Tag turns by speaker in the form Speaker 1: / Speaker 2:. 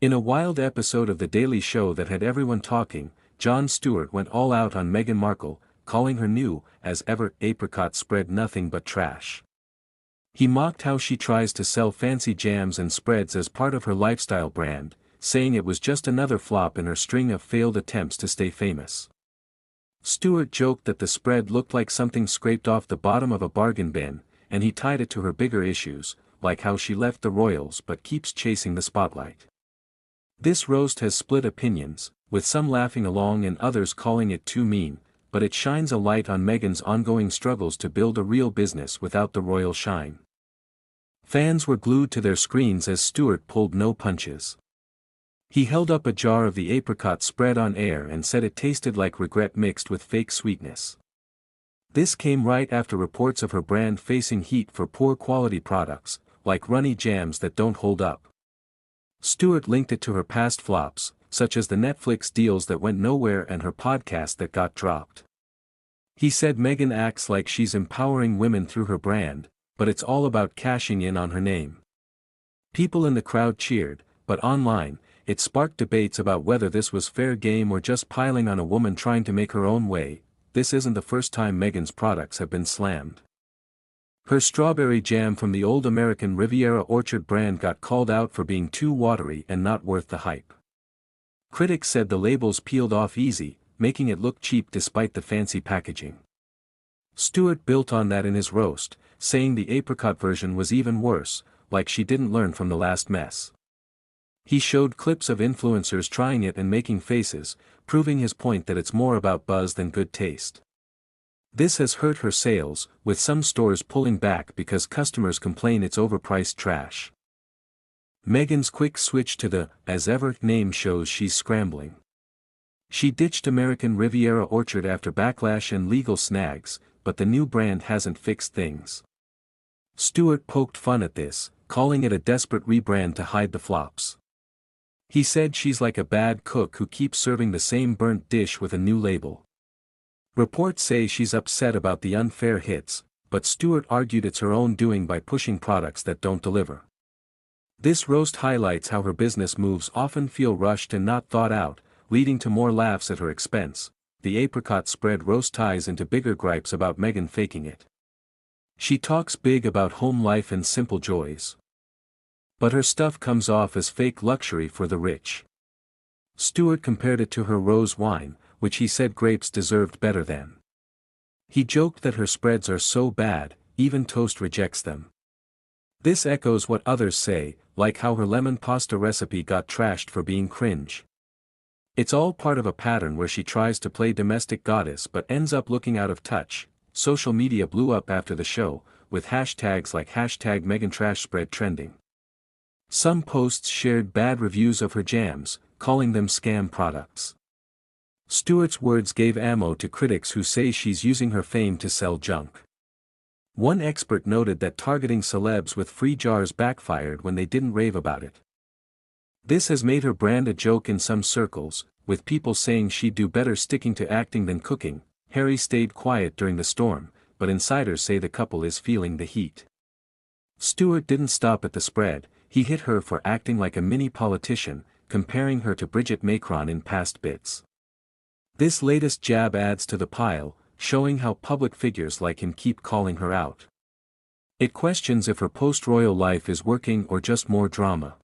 Speaker 1: In a wild episode of The Daily Show that had everyone talking, Jon Stewart went all out on Meghan Markle, calling her new, as ever, apricot spread nothing but trash. He mocked how she tries to sell fancy jams and spreads as part of her lifestyle brand, saying it was just another flop in her string of failed attempts to stay famous. Stewart joked that the spread looked like something scraped off the bottom of a bargain bin, and he tied it to her bigger issues, like how she left the royals but keeps chasing the spotlight. This roast has split opinions, with some laughing along and others calling it too mean, but it shines a light on Meghan's ongoing struggles to build a real business without the royal shine. Fans were glued to their screens as Stewart pulled no punches. He held up a jar of the apricot spread on air and said it tasted like regret mixed with fake sweetness. This came right after reports of her brand facing heat for poor quality products, like runny jams that don't hold up. Stewart linked it to her past flops, such as the Netflix deals that went nowhere and her podcast that got dropped. He said Meghan acts like she's empowering women through her brand, but it's all about cashing in on her name. People in the crowd cheered, but online, it sparked debates about whether this was fair game or just piling on a woman trying to make her own way. This isn't the first time Meghan's products have been slammed. Her strawberry jam from the old American Riviera Orchard brand got called out for being too watery and not worth the hype. Critics said the labels peeled off easy, making it look cheap despite the fancy packaging. Stewart built on that in his roast, saying the apricot version was even worse, like she didn't learn from the last mess. He showed clips of influencers trying it and making faces, proving his point that it's more about buzz than good taste. This has hurt her sales, with some stores pulling back because customers complain it's overpriced trash. Meghan's quick switch to the as ever name shows she's scrambling. She ditched American Riviera Orchard after backlash and legal snags, but the new brand hasn't fixed things. Stewart poked fun at this, calling it a desperate rebrand to hide the flops. He said she's like a bad cook who keeps serving the same burnt dish with a new label. Reports say she's upset about the unfair hits, but Stewart argued it's her own doing by pushing products that don't deliver. This roast highlights how her business moves often feel rushed and not thought out, leading to more laughs at her expense. The apricot spread roast ties into bigger gripes about Meghan faking it. She talks big about home life and simple joys. But her stuff comes off as fake luxury for the rich. Stewart compared it to her rose wine, which he said grapes deserved better than. He joked that her spreads are so bad, even toast rejects them. This echoes what others say, like how her lemon pasta recipe got trashed for being cringe. It's all part of a pattern where she tries to play domestic goddess but ends up looking out of touch. Social media blew up after the show, with hashtags like #MeghanTrashSpread trending. Some posts shared bad reviews of her jams, calling them scam products. Stewart's words gave ammo to critics who say she's using her fame to sell junk. One expert noted that targeting celebs with free jars backfired when they didn't rave about it. This has made her brand a joke in some circles, with people saying she'd do better sticking to acting than cooking. Harry stayed quiet during the storm, but insiders say the couple is feeling the heat. Stewart didn't stop at the spread. He hit her for acting like a mini politician, comparing her to Bridget Macron in past bits. This latest jab adds to the pile, showing how public figures like him keep calling her out. It questions if her post-royal life is working or just more drama.